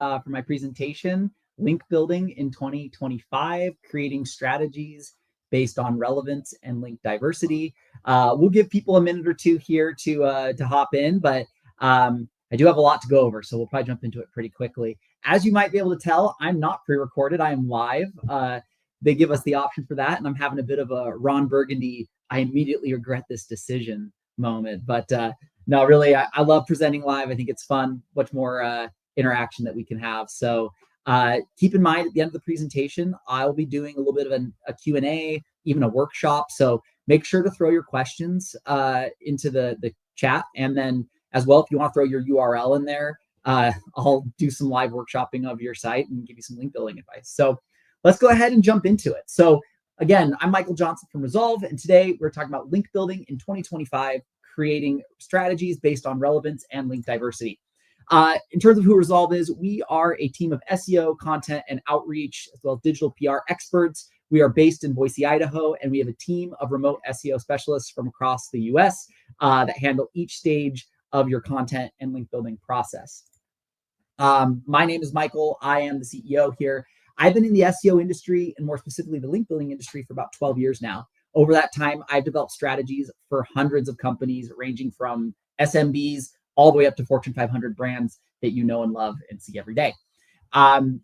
for my presentation, Link Building in 2025, Creating Strategies Based on Relevance and Link Diversity. We'll give people a minute or two here to hop in, but I do have a lot to go over, so we'll probably jump into it pretty quickly. As you might be able to tell, I'm not pre-recorded, I am live. They give us the option for that, and I'm having a bit of a Ron Burgundy, I immediately regret this decision moment. But no, really, I love presenting live. I think it's fun, much more interaction that we can have. So keep in mind, at the end of the presentation, I'll be doing a little bit of a Q&A, even a workshop. So make sure to throw your questions into the chat. And then as well, if you want to throw your URL in there, I'll do some live workshopping of your site and give you some link building advice. So let's go ahead and jump into it. So again, I'm Michael Johnson from Resolve, and today we're talking about link building in 2025, creating strategies based on relevance and link diversity. In terms of who Resolve is, we are a team of SEO, content, and outreach, as well as digital PR experts. We are based in Boise, Idaho, and we have a team of remote SEO specialists from across the US that handle each stage of your content and link building process. My name is Michael. I am the CEO here. I've been in the SEO industry, and more specifically the link building industry, for about 12 years now. Over that time, I've developed strategies for hundreds of companies, ranging from SMBs all the way up to Fortune 500 brands that you know and love and see every day.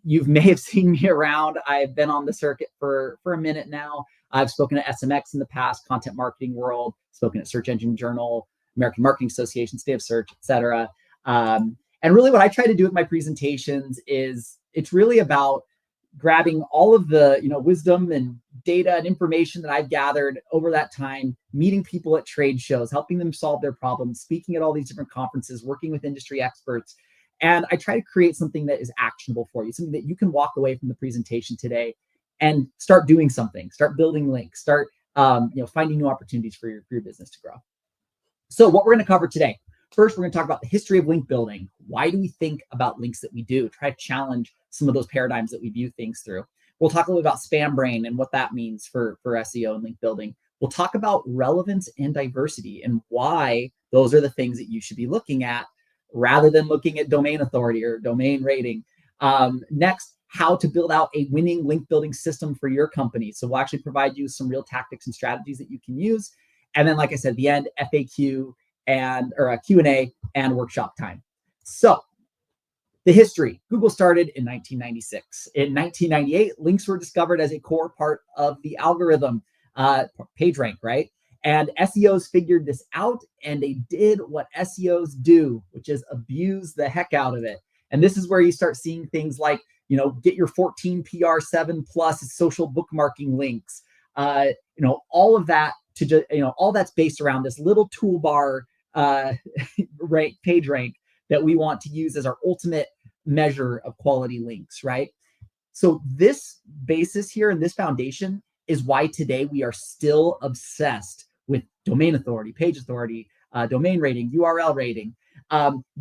You may have seen me around. I've been on the circuit for a minute now. I've spoken at SMX in the past, Content Marketing World, spoken at Search Engine Journal, American Marketing Association, State of Search, etc. And really what I try to do with my presentations is it's really about grabbing all of the wisdom and data and information that I've gathered over that time, meeting people at trade shows, helping them solve their problems, speaking at all these different conferences, working with industry experts. And I try to create something that is actionable for you, something that you can walk away from the presentation today and start doing something, start building links, start finding new opportunities for your business to grow. So what we're going to cover today. First, we're going to talk about the history of link building. Why do we think about links that we do? Try to challenge some of those paradigms that we view things through. We'll talk a little about spam brain and what that means for SEO and link building. We'll talk about relevance and diversity and why those are the things that you should be looking at rather than looking at domain authority or domain rating. Next, how to build out a winning link building system for your company. So we'll actually provide you some real tactics and strategies that you can use. And then, like I said, at the end, FAQ or a Q&A and workshop time. So the history. Google started in 1996. In 1998, links were discovered as a core part of the algorithm, PageRank, right? And SEOs figured this out, and they did what SEOs do, which is abuse the heck out of it. And this is where you start seeing things like, get your 14 PR7 plus social bookmarking links, all of that to just, all that's based around this little toolbar PageRank that we want to use as our ultimate measure of quality links, right? So this basis here and this foundation is why today we are still obsessed with domain authority, page authority, domain rating, URL rating.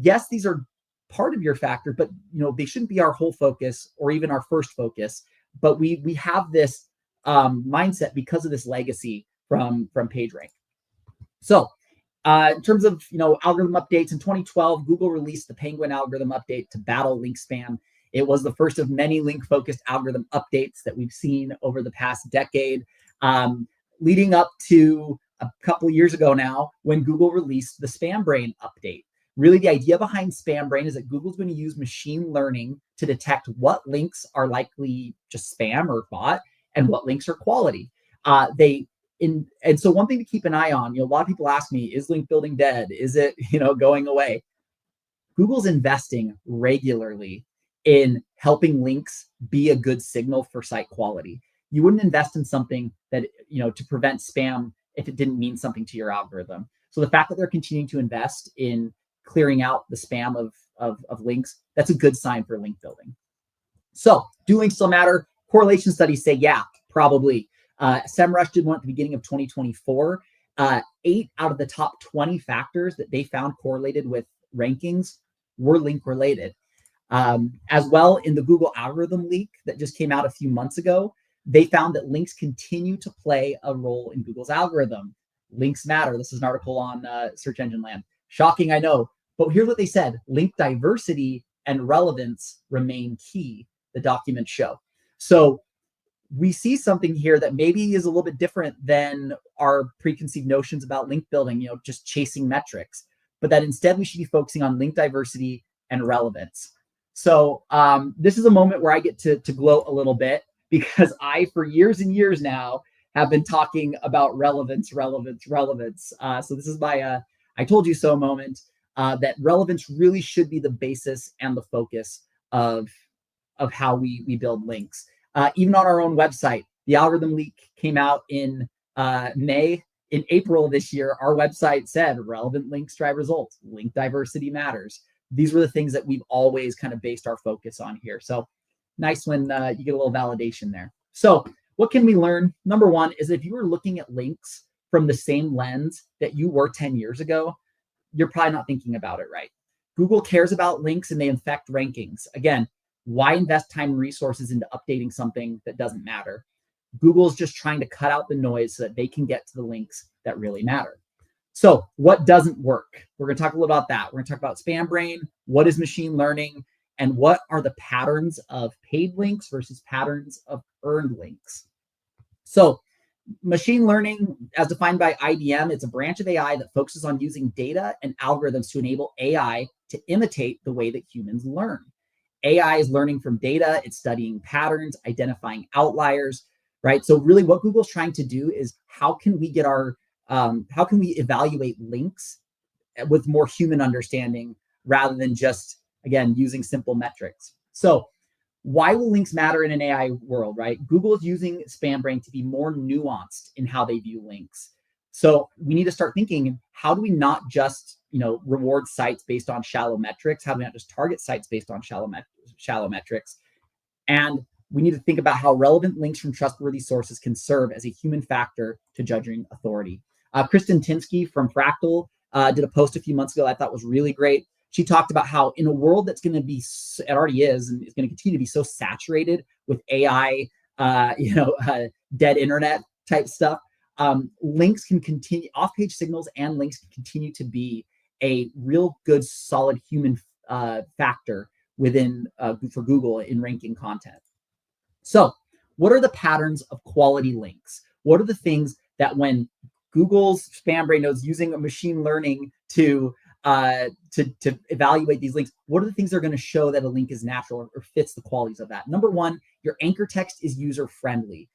Yes, these are part of your factor, but they shouldn't be our whole focus or even our first focus. But we have this mindset because of this legacy from PageRank. So in terms of algorithm updates, in 2012, Google released the Penguin algorithm update to battle link spam. It was the first of many link-focused algorithm updates that we've seen over the past decade, leading up to a couple of years ago now when Google released the Spam Brain update. Really, the idea behind Spam Brain is that Google's going to use machine learning to detect what links are likely just spam or bot and what links are quality. And so one thing to keep an eye on, a lot of people ask me, is link building dead? Is it, going away? Google's investing regularly in helping links be a good signal for site quality. You wouldn't invest in something that, to prevent spam if it didn't mean something to your algorithm. So the fact that they're continuing to invest in clearing out the spam of links, that's a good sign for link building. So do links still matter? Correlation studies say, yeah, probably. SEMrush did one at the beginning of 2024. 8 out of the top 20 factors that they found correlated with rankings were link related. As well, in the Google algorithm leak that just came out a few months ago, they found that links continue to play a role in Google's algorithm. Links matter. This is an article on Search Engine Land. Shocking, I know. But here's what they said. Link diversity and relevance remain key, the documents show. So we see something here that maybe is a little bit different than our preconceived notions about link building, just chasing metrics, but that instead we should be focusing on link diversity and relevance. So this is a moment where I get to gloat a little bit, because I, for years and years now, have been talking about relevance. So this is my I told you so moment, that relevance really should be the basis and the focus of how we build links. Even on our own website, the algorithm leak came out in May. In April of this year, our website said relevant links drive results, link diversity matters. These were the things that we've always kind of based our focus on here. So nice when you get a little validation there. So what can we learn? Number one is, if you were looking at links from the same lens that you were 10 years ago, you're probably not thinking about it right. Google cares about links and they infect rankings. Again, why invest time and resources into updating something that doesn't matter? Google's just trying to cut out the noise so that they can get to the links that really matter. So what doesn't work? We're going to talk a little about that. We're going to talk about spam brain, what is machine learning, and what are the patterns of paid links versus patterns of earned links. So machine learning, as defined by IBM, it's a branch of AI that focuses on using data and algorithms to enable AI to imitate the way that humans learn. AI is learning from data, it's studying patterns, identifying outliers, right? So really what Google's trying to do is, how can we evaluate links with more human understanding rather than just, again, using simple metrics. So why will links matter in an AI world, right? Google is using spam brain to be more nuanced in how they view links. So we need to start thinking, how do we not just, reward sites based on shallow metrics? How do we not just target sites based on shallow metrics? And we need to think about how relevant links from trustworthy sources can serve as a human factor to judging authority. Kristen Tinsky from Fractal did a post a few months ago I thought was really great. She talked about how in a world that's going to be, it already is, and it's going to continue to be so saturated with AI, dead internet type stuff, links can continue, off-page signals and links can continue to be a real good, solid human factor within for Google in ranking content. So what are the patterns of quality links? What are the things that when Google's spam brain knows using a machine learning to evaluate these links, what are the things that are going to show that a link is natural or fits the qualities of that? Number one, your anchor text is user-friendly.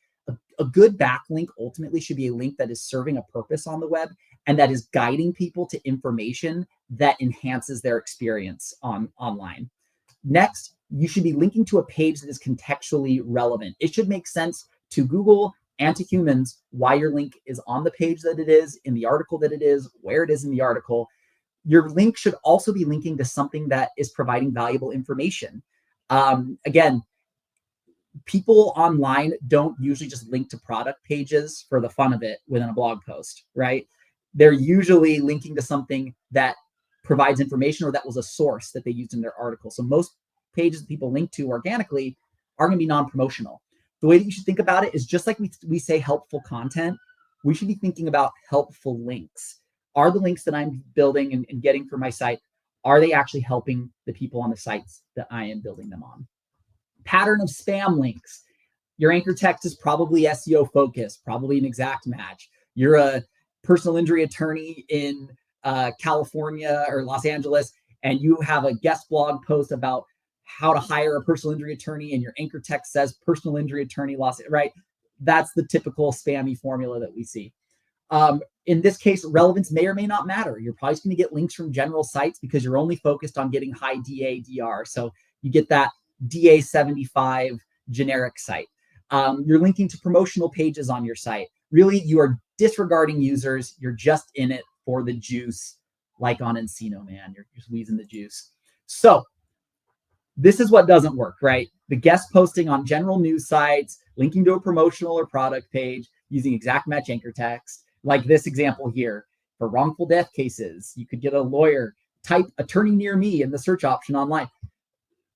A good backlink ultimately should be a link that is serving a purpose on the web and that is guiding people to information that enhances their experience online. Next, you should be linking to a page that is contextually relevant. It should make sense to Google and to humans why your link is on the page that it is, in the article that it is, where it is in the article. Your link should also be linking to something that is providing valuable information. Again, people online don't usually just link to product pages for the fun of it within a blog post, right? They're usually linking to something that provides information or that was a source that they used in their article. So most pages that people link to organically are going to be non-promotional. The way that you should think about it is just like we say helpful content, we should be thinking about helpful links. Are the links that I'm building and getting for my site, are they actually helping the people on the sites that I am building them on? Pattern of spam links. Your anchor text is probably SEO focused, probably an exact match. You're a personal injury attorney in California or Los Angeles, and you have a guest blog post about how to hire a personal injury attorney, and your anchor text says personal injury attorney right? That's the typical spammy formula that we see. In this case, relevance may or may not matter. You're probably going to get links from general sites because you're only focused on getting high DA, DR. So you get that DA 75 generic site. You're linking to promotional pages on your site. Really, you are disregarding users. You're just in it for the juice, like on Encino, man. You're squeezing the juice. So this is what doesn't work, right? The guest posting on general news sites, linking to a promotional or product page, using exact match anchor text, like this example here. For wrongful death cases, you could get a lawyer, type attorney near me in the search option online.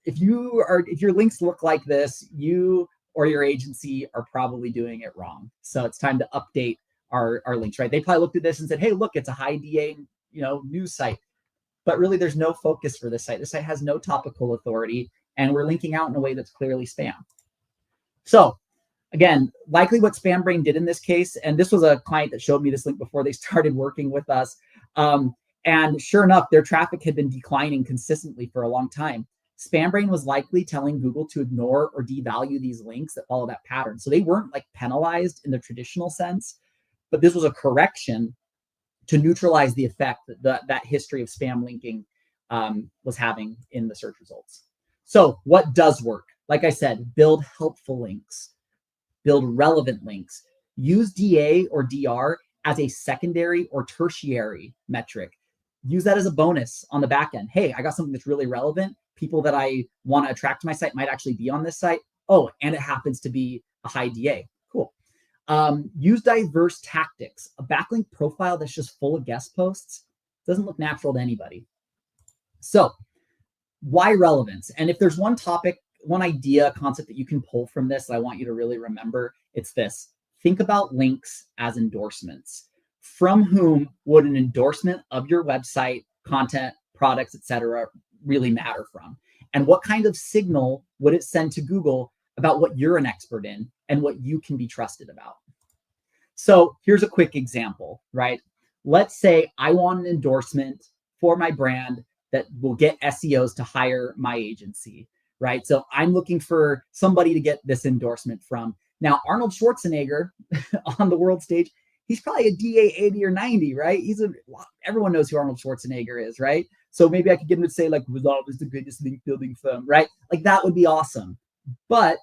If your links look like this, you or your agency are probably doing it wrong. So it's time to update our links, right? They probably looked at this and said, hey, look, it's a high DA, news site. but really there's no focus for this site. This site has no topical authority, and we're linking out in a way that's clearly spam. So again, likely what SpamBrain did in this case, and this was a client that showed me this link before they started working with us. And sure enough, their traffic had been declining consistently for a long time. SpamBrain was likely telling Google to ignore or devalue these links that follow that pattern. So they weren't like penalized in the traditional sense, but this was a correction to neutralize the effect that history of spam linking was having in the search results. So what does work? Like I said, build helpful links, build relevant links, use DA or DR as a secondary or tertiary metric. Use that as a bonus on the back end. Hey, I got something that's really relevant. People that I want to attract to my site might actually be on this site. Oh, and it happens to be a high DA. Cool. Use diverse tactics. A backlink profile that's just full of guest posts doesn't look natural to anybody. So why relevance? And if there's one topic, one idea, concept that you can pull from this that I want you to really remember, it's this. Think about links as endorsements. From whom would an endorsement of your website, content, products, etc., really matter from? And what kind of signal would it send to Google about what you're an expert in and what you can be trusted about? So here's a quick example, right? Let's say I want an endorsement for my brand that will get SEOs to hire my agency, right? So I'm looking for somebody to get this endorsement from. Now, Arnold Schwarzenegger on the world stage, he's probably a DA 80 or 90, right? Everyone knows who Arnold Schwarzenegger is, right? So maybe I could get him to say like, Resolve is the greatest link building firm, right? Like that would be awesome. But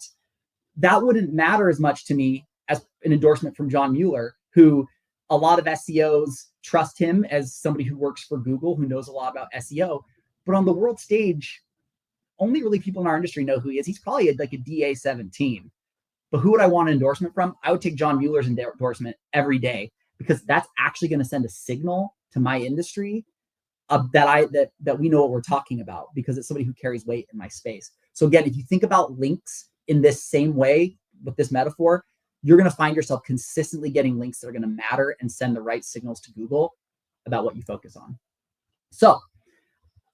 that wouldn't matter as much to me as an endorsement from John Mueller, who a lot of SEOs trust him as somebody who works for Google, who knows a lot about SEO. But on the world stage, only really people in our industry know who he is. He's probably like a DA 17. But who would I want an endorsement from? I would take John Mueller's endorsement every day, because that's actually going to send a signal to my industry that we know what we're talking about, because it's somebody who carries weight in my space. So again, if you think about links in this same way with this metaphor, you're going to find yourself consistently getting links that are going to matter and send the right signals to Google about what you focus on. So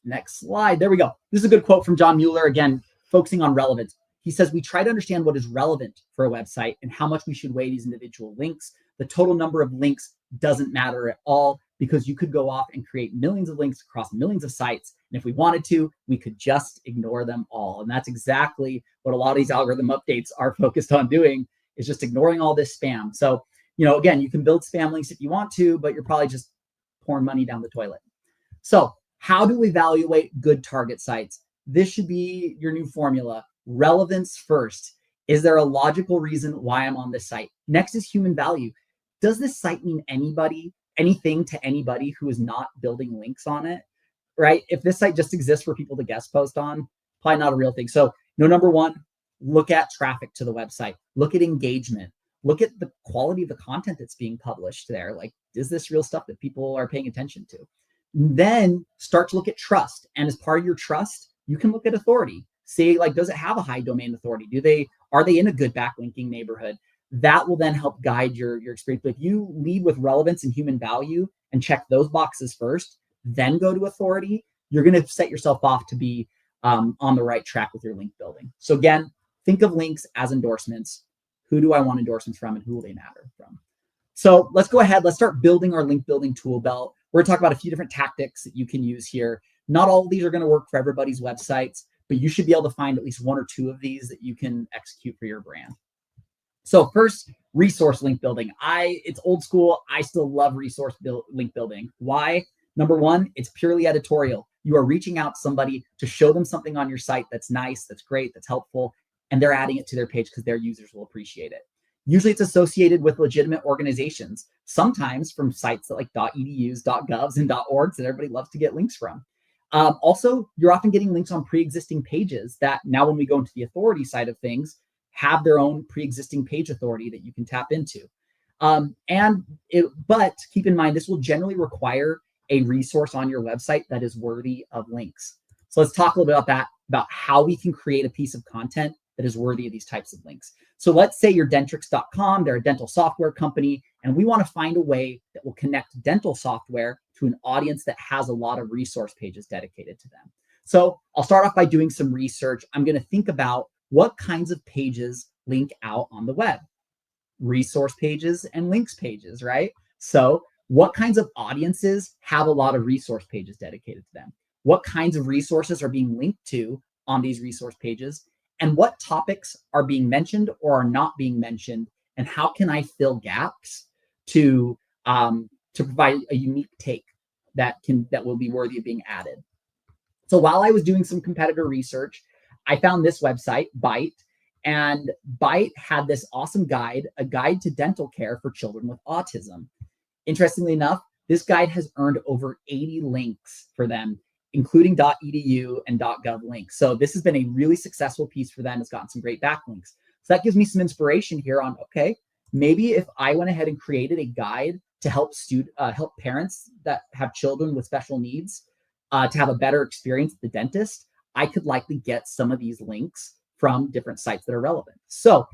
next slide. There we go. This is a good quote from John Mueller, again, focusing on relevance. He says, we try to understand what is relevant for a website and how much we should weigh these individual links. The total number of links doesn't matter at all, because you could go off and create millions of links across millions of sites. And if we wanted to, we could just ignore them all. And that's exactly what a lot of these algorithm updates are focused on doing, is just ignoring all this spam. So, again, you can build spam links if you want to, but you're probably just pouring money down the toilet. So how do we evaluate good target sites? This should be your new formula. Relevance first. Is there a logical reason why I'm on this site? Next is human value. Does this site mean anything to anybody who is not building links on it, right? If this site just exists for people to guest post on, probably not a real thing. So number one, look at traffic to the website. Look at engagement. Look at the quality of the content that's being published there. Like, is this real stuff that people are paying attention to? Then start to look at trust. And as part of your trust, you can look at authority. Say, like, does it have a high domain authority? Are they in a good backlinking neighborhood? That will then help guide your experience. But if you lead with relevance and human value and check those boxes first, then go to authority, you're going to set yourself off to be on the right track with your link building. So again, think of links as endorsements. Who do I want endorsements from, and who will they matter from? So let's go ahead. Let's start building our link building tool belt. We're going to talk about a few different tactics that you can use here. Not all of these are going to work for everybody's websites, but you should be able to find at least one or two of these that you can execute for your brand. So first, resource link building. It's old school. I still love link building. Why? Number one, it's purely editorial. You are reaching out to somebody to show them something on your site that's nice, that's great, that's helpful, and they're adding it to their page because their users will appreciate it. Usually it's associated with legitimate organizations, sometimes from sites like .edus, .govs, and .orgs that everybody loves to get links from. Also, you're often getting links on pre-existing pages that now, when we go into the authority side of things, have their own pre-existing page authority that you can tap into. But keep in mind, this will generally require a resource on your website that is worthy of links. So let's talk a little bit about that, about how we can create a piece of content that is worthy of these types of links. So let's say you're Dentrix.com, they're a dental software company, And we want to find a way that will connect dental software to an audience that has a lot of resource pages dedicated to them. So I'll start off by doing some research. I'm going to think about what kinds of pages link out on the web. Resource pages and links pages, right? So what kinds of audiences have a lot of resource pages dedicated to them? What kinds of resources are being linked to on these resource pages? And what topics are being mentioned or are not being mentioned? And how can I fill gaps to provide a unique take that will be worthy of being added? So while I was doing some competitor research, I found this website, Byte, and Byte had this awesome guide, a guide to dental care for children with autism. Interestingly enough, this guide has earned over 80 links for them, including .edu and .gov links. So this has been a really successful piece for them. It's gotten some great backlinks. So that gives me some inspiration here on, okay, maybe if I went ahead and created a guide to help parents that have children with special needs to have a better experience at the dentist, I could likely get some of these links from different sites that are relevant. So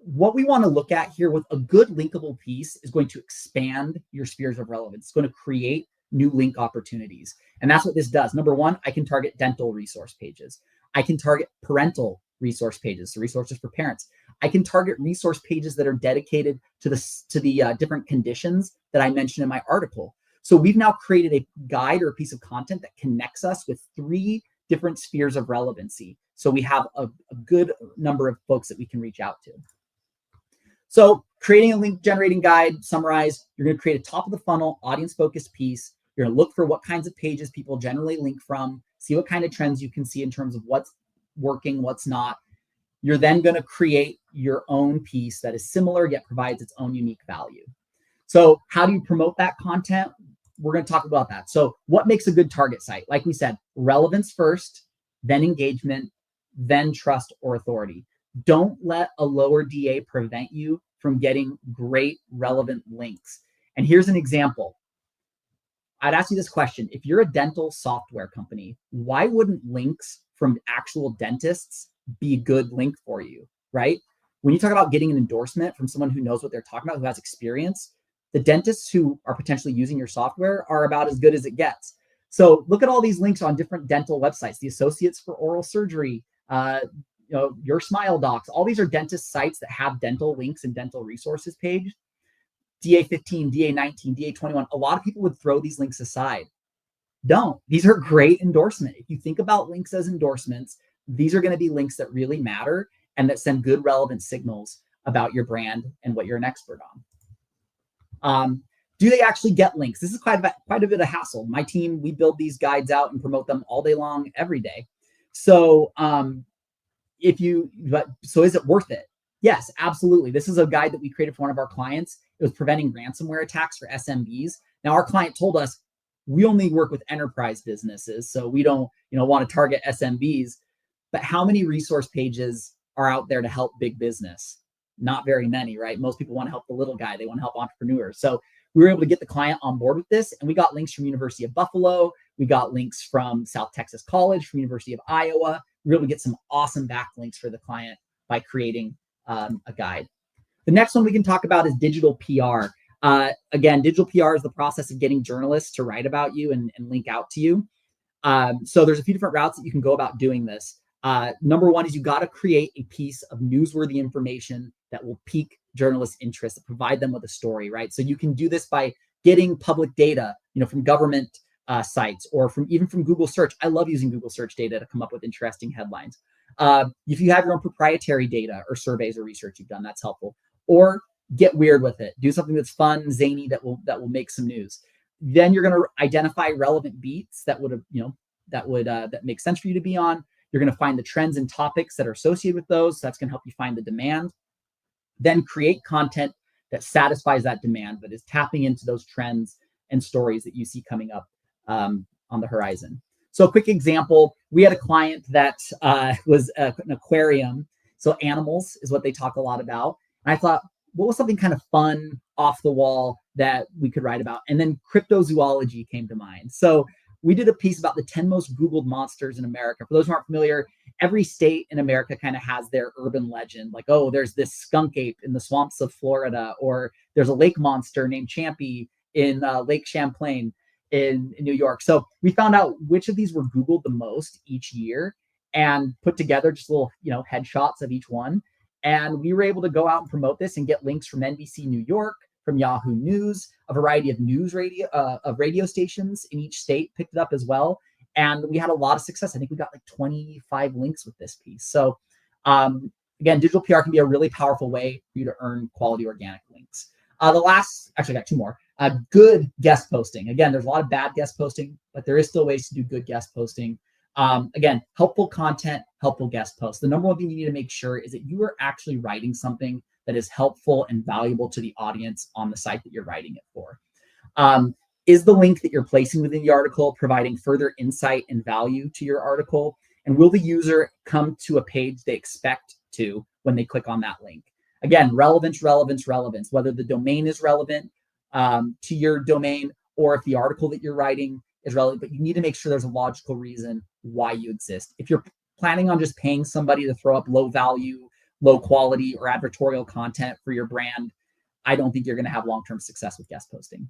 what we want to look at here with a good linkable piece is going to expand your spheres of relevance. It's going to create new link opportunities. And that's what this does. Number one, I can target dental resource pages. I can target parental resource pages, so resources for parents. I can target resource pages that are dedicated to the different conditions that I mentioned in my article. So we've now created a guide or a piece of content that connects us with 3 different spheres of relevancy. So we have a good number of folks that we can reach out to. So creating a link generating guide, summarize, you're going to create a top of the funnel audience focused piece. You're going to look for what kinds of pages people generally link from, see what kind of trends you can see in terms of what's working, what's not. You're then going to create your own piece that is similar yet provides its own unique value. So how do you promote that content? We're going to talk about that. So what makes a good target site? Like we said, relevance first, then engagement, then trust or authority. Don't let a lower DA prevent you from getting great relevant links. And here's an example. I'd ask you this question. If you're a dental software company, why wouldn't links from actual dentists be a good link for you, right? When you talk about getting an endorsement from someone who knows what they're talking about, who has experience, the dentists who are potentially using your software are about as good as it gets. So look at all these links on different dental websites, the Associates for Oral Surgery, Your Smile Docs. All these are dentist sites that have dental links and dental resources page. DA15, DA19, DA21. A lot of people would throw these links aside. Don't. These are great endorsement. If you think about links as endorsements, these are going to be links that really matter and that send good relevant signals about your brand and what you're an expert on. Do they actually get links? This is quite a bit of hassle. My team, we build these guides out and promote them all day long, every day. So is it worth it? Yes, absolutely. This is a guide that we created for one of our clients. It was preventing ransomware attacks for SMBs. Now our client told us we only work with enterprise businesses, so we don't, want to target SMBs. But how many resource pages are out there to help big business? Not very many, right? Most people want to help the little guy. They want to help entrepreneurs. So we were able to get the client on board with this, and we got links from University of Buffalo. We got links from South Texas College, from University of Iowa. We were able to get some awesome backlinks for the client by creating a guide. The next one we can talk about is digital PR. Again, digital PR is the process of getting journalists to write about you and link out to you. So there's a few different routes that you can go about doing this. Number one is you got to create a piece of newsworthy information that will pique journalists' interest, provide them with a story, right? So you can do this by getting public data, from government sites or even from Google search. I love using Google search data to come up with interesting headlines. If you have your own proprietary data or surveys or research you've done, that's helpful. Or get weird with it. Do something that's fun, zany, that will make some news. Then you're going to identify relevant beats that make sense for you to be on. You're going to find the trends and topics that are associated with those. So that's going to help you find the demand. Then create content that satisfies that demand, that is tapping into those trends and stories that you see coming up on the horizon. So a quick example, we had a client that was an aquarium. So animals is what they talk a lot about. And I thought, what was something kind of fun, off the wall that we could write about? And then cryptozoology came to mind. So we did a piece about the 10 most Googled monsters in America. For those who aren't familiar, every state in America kind of has their urban legend. Like, oh, there's this skunk ape in the swamps of Florida, or there's a lake monster named Champy in Lake Champlain in New York. So we found out which of these were Googled the most each year and put together just little, headshots of each one. And we were able to go out and promote this and get links from NBC New York, from Yahoo News, a variety of radio stations in each state picked it up as well. And we had a lot of success. I think we got like 25 links with this piece. So again, digital PR can be a really powerful way for you to earn quality organic links. Actually, I got two more. Good guest posting. Again, there's a lot of bad guest posting, but there is still ways to do good guest posting. Again, helpful content, helpful guest posts. The number one thing you need to make sure is that you are actually writing something that is helpful and valuable to the audience on the site that you're writing it for. Is the link that you're placing within the article providing further insight and value to your article? And will the user come to a page they expect to when they click on that link? Again, relevance, whether the domain is relevant to your domain or if the article that you're writing is relevant, but you need to make sure there's a logical reason why you exist. If you're planning on just paying somebody to throw up low value, low quality, or advertorial content for your brand, I don't think you're going to have long-term success with guest posting.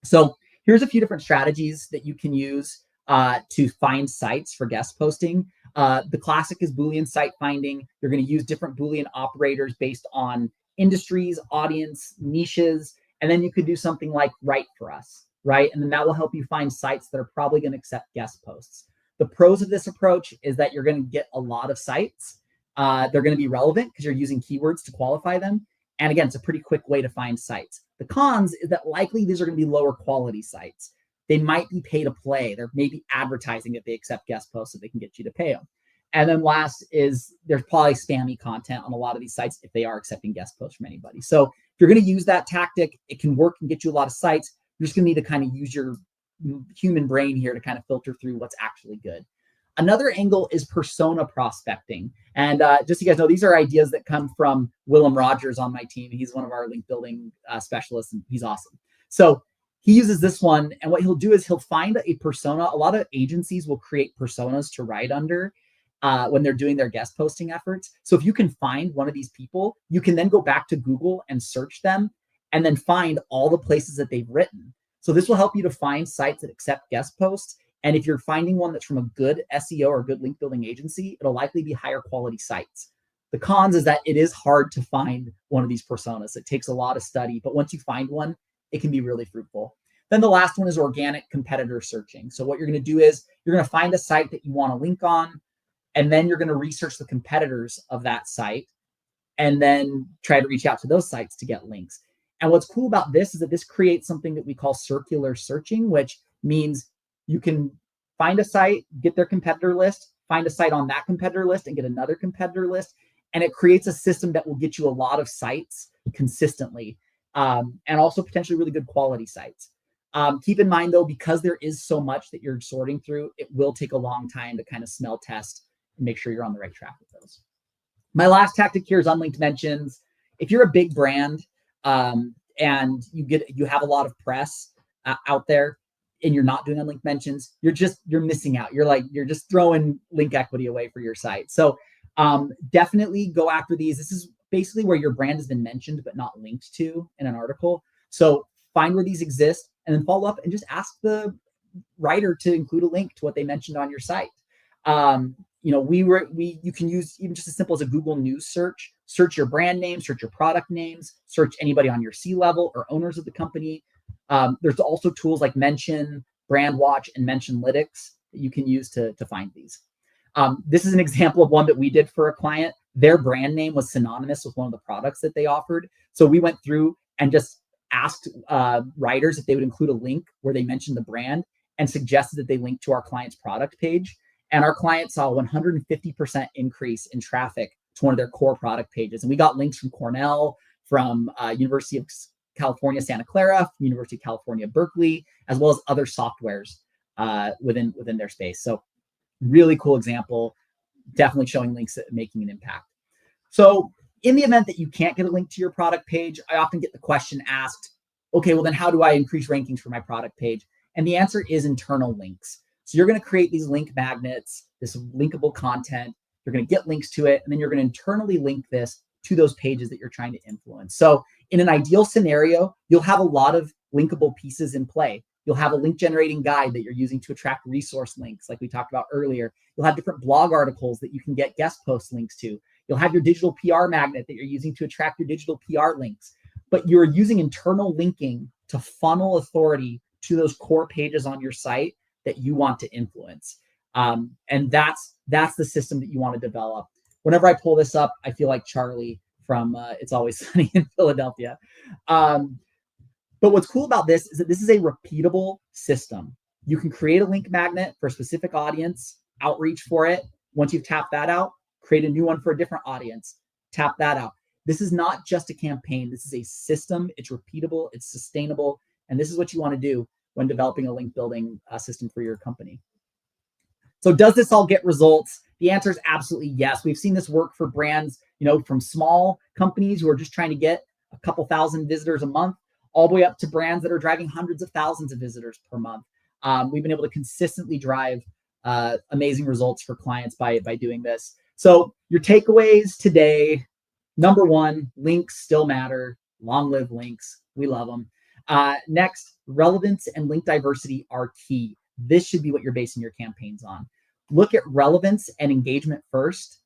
So here's a few different strategies that you can use to find sites for guest posting. The classic is Boolean site finding. You're going to use different Boolean operators based on industries, audience, niches, and then you could do something like write for us, right? And then that will help you find sites that are probably going to accept guest posts. The pros of this approach is that you're going to get a lot of sites. They're going to be relevant because you're using keywords to qualify them. And again, it's a pretty quick way to find sites. The cons is that likely these are going to be lower quality sites. They might be pay to play. They're maybe advertising if they accept guest posts so they can get you to pay them. And then last is there's probably spammy content on a lot of these sites if they are accepting guest posts from anybody. So if you're going to use that tactic, it can work and get you a lot of sites. You're just going to need to kind of use your human brain here to kind of filter through what's actually good. Another angle is persona prospecting. And just so you guys know, these are ideas that come from Willem Rogers on my team. He's one of our link building specialists, and he's awesome. So he uses this one, and what he'll do is he'll find a persona. A lot of agencies will create personas to write under when they're doing their guest posting efforts. So if you can find one of these people, you can then go back to Google and search them and then find all the places that they've written. So this will help you to find sites that accept guest posts. And if you're finding one that's from a good SEO or good link building agency, it'll likely be higher quality sites. The cons is that it is hard to find one of these personas. It takes a lot of study, but once you find one, it can be really fruitful. Then the last one is organic competitor searching. So what you're going to do is you're going to find a site that you want to link on, and then you're going to research the competitors of that site and then try to reach out to those sites to get links. And what's cool about this is that this creates something that we call circular searching, which means you can find a site, get their competitor list, find a site on that competitor list and get another competitor list. And it creates a system that will get you a lot of sites consistently and also potentially really good quality sites. Keep in mind, though, because there is so much that you're sorting through, it will take a long time to kind of smell test and make sure you're on the right track with those. My last tactic here is unlinked mentions. If you're a big brand and you have a lot of press out there, and you're not doing unlinked mentions, you're missing out. You're just throwing link equity away for your site. So definitely go after these. This is basically where your brand has been mentioned but not linked to in an article. So find where these exist and then follow up and just ask the writer to include a link to what they mentioned on your site. You can use even just as simple as a Google News search your brand name, search your product names, search anybody on your C-level or owners of the company. There's also tools like Mention, Brandwatch, and Mentionlytics that you can use to find these. This is an example of one that we did for a client. Their brand name was synonymous with one of the products that they offered. So we went through and just asked writers if they would include a link where they mentioned the brand and suggested that they link to our client's product page. And our client saw a 150% increase in traffic to one of their core product pages. And we got links from Cornell, from University of California, Santa Clara, University of California, Berkeley, as well as other softwares within their space. So really cool example, definitely showing links that making an impact. So in the event that you can't get a link to your product page, I often get the question asked, okay, well then how do I increase rankings for my product page? And the answer is internal links. So you're going to create these link magnets, this linkable content. You're going to get links to it, and then you're going to internally link this to those pages that you're trying to influence. So in an ideal scenario, you'll have a lot of linkable pieces in play. You'll have a link generating guide that you're using to attract resource links, like we talked about earlier. You'll have different blog articles that you can get guest post links to. You'll have your digital PR magnet that you're using to attract your digital PR links. But you're using internal linking to funnel authority to those core pages on your site that you want to influence. And that's the system that you want to develop. Whenever I pull this up, I feel like Charlie from It's Always Sunny in Philadelphia. But what's cool about this is that this is a repeatable system. You can create a link magnet for a specific audience, outreach for it. Once you've tapped that out, create a new one for a different audience, tap that out. This is not just a campaign. This is a system. It's repeatable. It's sustainable. And this is what you want to do when developing a link building system for your company. So does this all get results? The answer is absolutely yes. We've seen this work for brands, from small companies who are just trying to get a couple thousand visitors a month, all the way up to brands that are driving hundreds of thousands of visitors per month. We've been able to consistently drive amazing results for clients by doing this. So your takeaways today, number one, links still matter. Long live links. We love them. Next, relevance and link diversity are key. This should be what you're basing your campaigns on. Look at relevance and engagement first,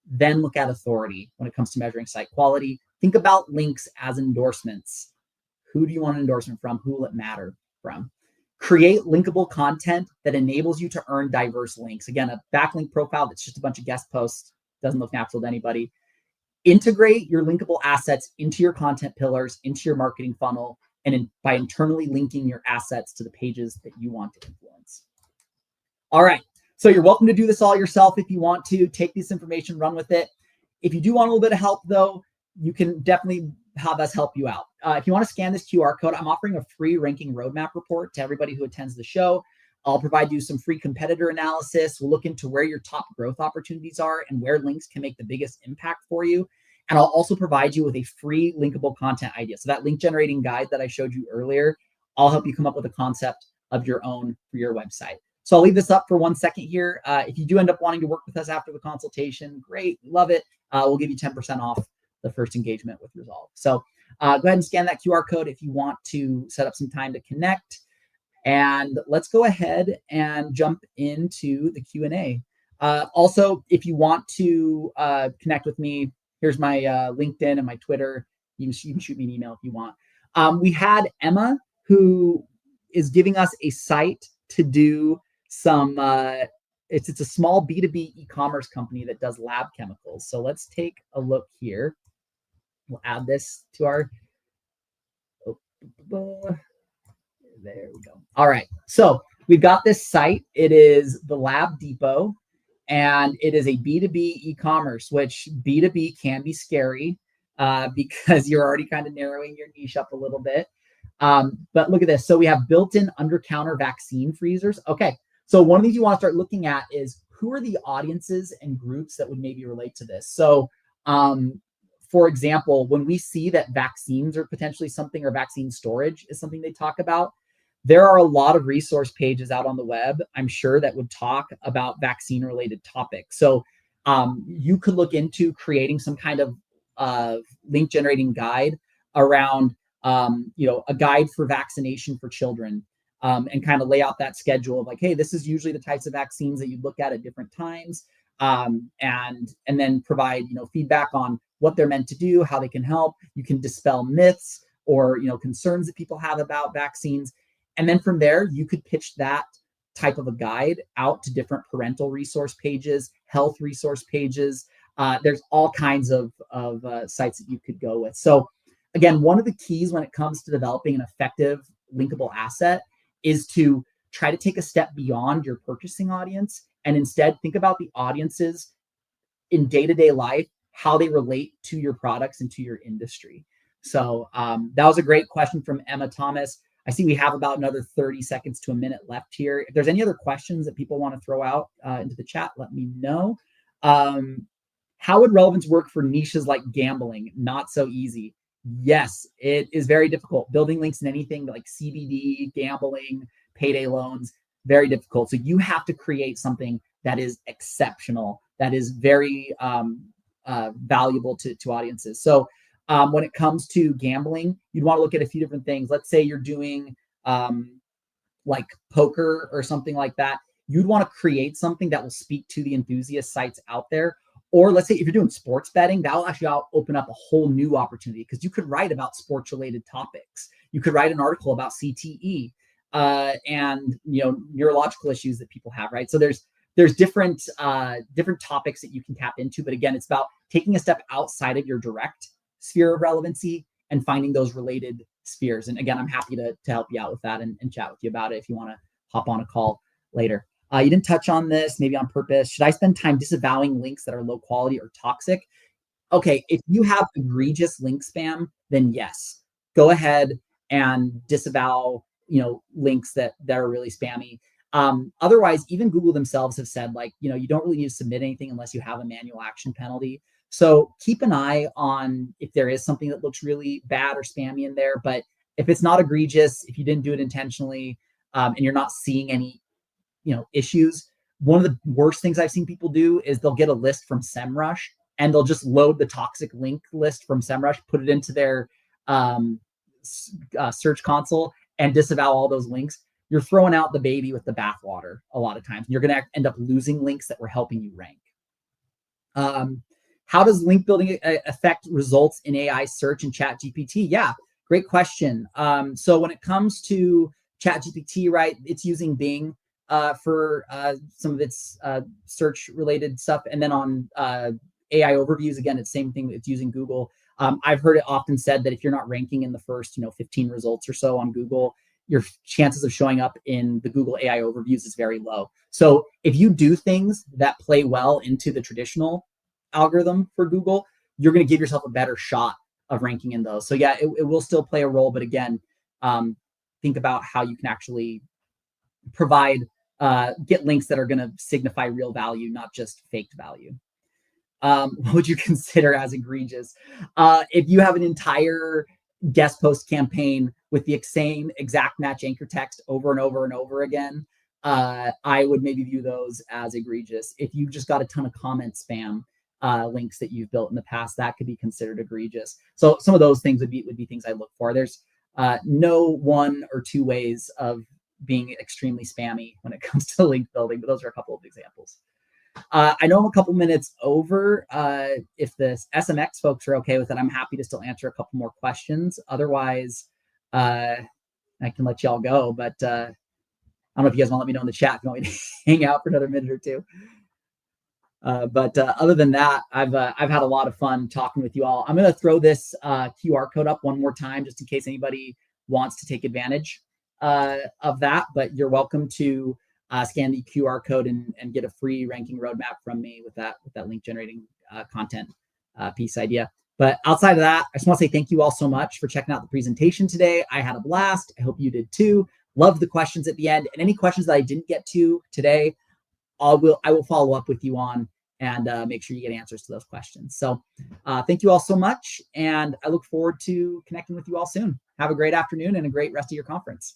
then look at authority when it comes to measuring site quality. Think about links as endorsements. Who do you want an endorsement from? Who will it matter from? Create linkable content that enables you to earn diverse links. Again, a backlink profile that's just a bunch of guest posts doesn't look natural to anybody. Integrate your linkable assets into your content pillars, into your marketing funnel, and by internally linking your assets to the pages that you want to influence. All right, so you're welcome to do this all yourself if you want to. Take this information, run with it. If you do want a little bit of help, though, you can definitely have us help you out. If you want to scan this QR code, I'm offering a free ranking roadmap report to everybody who attends the show. I'll provide you some free competitor analysis. We'll look into where your top growth opportunities are and where links can make the biggest impact for you. And I'll also provide you with a free linkable content idea. So that link generating guide that I showed you earlier, I'll help you come up with a concept of your own for your website. So I'll leave this up for 1 second here. If you do end up wanting to work with us after the consultation, great, love it. We'll give you 10% off the first engagement with Resolve. So go ahead and scan that QR code if you want to set up some time to connect. And let's go ahead and jump into the Q&A. Also, if you want to connect with me, here's my LinkedIn and my Twitter. You can shoot me an email if you want. We had Emma, who is giving us a site to do some, it's a small B2B e-commerce company that does lab chemicals. So let's take a look here. We'll add this to our, there we go. All right, so we've got this site. It is the Lab Depot, and it is a B2B e-commerce, which B2B can be scary because you're already kind of narrowing your niche up a little bit. But look at this. So we have built-in under-counter vaccine freezers. Okay, so one of the things you want to start looking at is who are the audiences and groups that would maybe relate to this. So for example, when we see that vaccines are potentially something, or vaccine storage is something they talk about, there are a lot of resource pages out on the web, I'm sure, that would talk about vaccine related topics. So you could look into creating some kind of link generating guide around, a guide for vaccination for children, and kind of lay out that schedule of like, hey, this is usually the types of vaccines that you look at different times, and then provide, feedback on what they're meant to do, how they can help. You can dispel myths or, concerns that people have about vaccines. And then from there, you could pitch that type of a guide out to different parental resource pages, health resource pages. There's all kinds of sites that you could go with. So again, one of the keys when it comes to developing an effective linkable asset is to try to take a step beyond your purchasing audience and instead think about the audiences in day-to-day life, how they relate to your products and to your industry. So that was a great question from Emma Thomas. I see we have about another 30 seconds to a minute left here. If there's any other questions that people want to throw out into the chat, let me know. How would relevance work for niches like gambling? Not so easy. Yes, it is very difficult. Building links in anything like CBD, gambling, payday loans, very difficult. So you have to create something that is exceptional, that is very valuable to audiences. So when it comes to gambling, you'd want to look at a few different things. Let's say you're doing like poker or something like that. You'd want to create something that will speak to the enthusiast sites out there. Or let's say if you're doing sports betting, that will actually open up a whole new opportunity, because you could write about sports related topics. You could write an article about CTE and neurological issues that people have, right? So there's different topics that you can tap into. But again, it's about taking a step outside of your direct sphere of relevancy and finding those related spheres. And again, I'm happy to help you out with that and chat with you about it if you want to hop on a call later. You didn't touch on this, maybe on purpose. Should I spend time disavowing links that are low quality or toxic? Okay, if you have egregious link spam, then yes, go ahead and disavow, links that are really spammy. Otherwise, even Google themselves have said, like, you don't really need to submit anything unless you have a manual action penalty. So keep an eye on if there is something that looks really bad or spammy in there. But if it's not egregious, if you didn't do it intentionally, and you're not seeing any issues, one of the worst things I've seen people do is they'll get a list from SEMrush and they'll just load the toxic link list from SEMrush, put it into their search console, and disavow all those links. You're throwing out the baby with the bathwater a lot of times. You're going to end up losing links that were helping you rank. How does link building affect results in AI search and chat GPT? Yeah, great question. So when it comes to chat GPT, right, it's using Bing for some of its search related stuff. And then on AI overviews, again, it's the same thing. It's using Google. I've heard it often said that if you're not ranking in the first 15 results or so on Google, your chances of showing up in the Google AI overviews is very low. So if you do things that play well into the traditional algorithm for Google, you're going to give yourself a better shot of ranking in those. So yeah, it will still play a role, but again, think about how you can actually provide get links that are going to signify real value, not just faked value. What would you consider as egregious? If you have an entire guest post campaign with the same exact match anchor text over and over and over again, I would maybe view those as egregious. If you've just got a ton of comment spam links that you've built in the past, that could be considered egregious. So some of those things would be things I look for. There's no one or two ways of being extremely spammy when it comes to link building, but those are a couple of examples. I know I'm a couple minutes over. If the SMX folks are okay with it, I'm happy to still answer a couple more questions. Otherwise, I can let y'all go, but I don't know if you guys want to let me know in the chat if you want me to hang out for another minute or two. But other than that, I've had a lot of fun talking with you all. I'm going to throw this QR code up one more time just in case anybody wants to take advantage of that. But you're welcome to scan the QR code and get a free ranking roadmap from me with that link generating content piece idea. But outside of that, I just want to say thank you all so much for checking out the presentation today. I had a blast. I hope you did too. Loved the questions at the end, and any questions that I didn't get to today, I will follow up with you on and make sure you get answers to those questions. So thank you all so much, and I look forward to connecting with you all soon. Have a great afternoon and a great rest of your conference.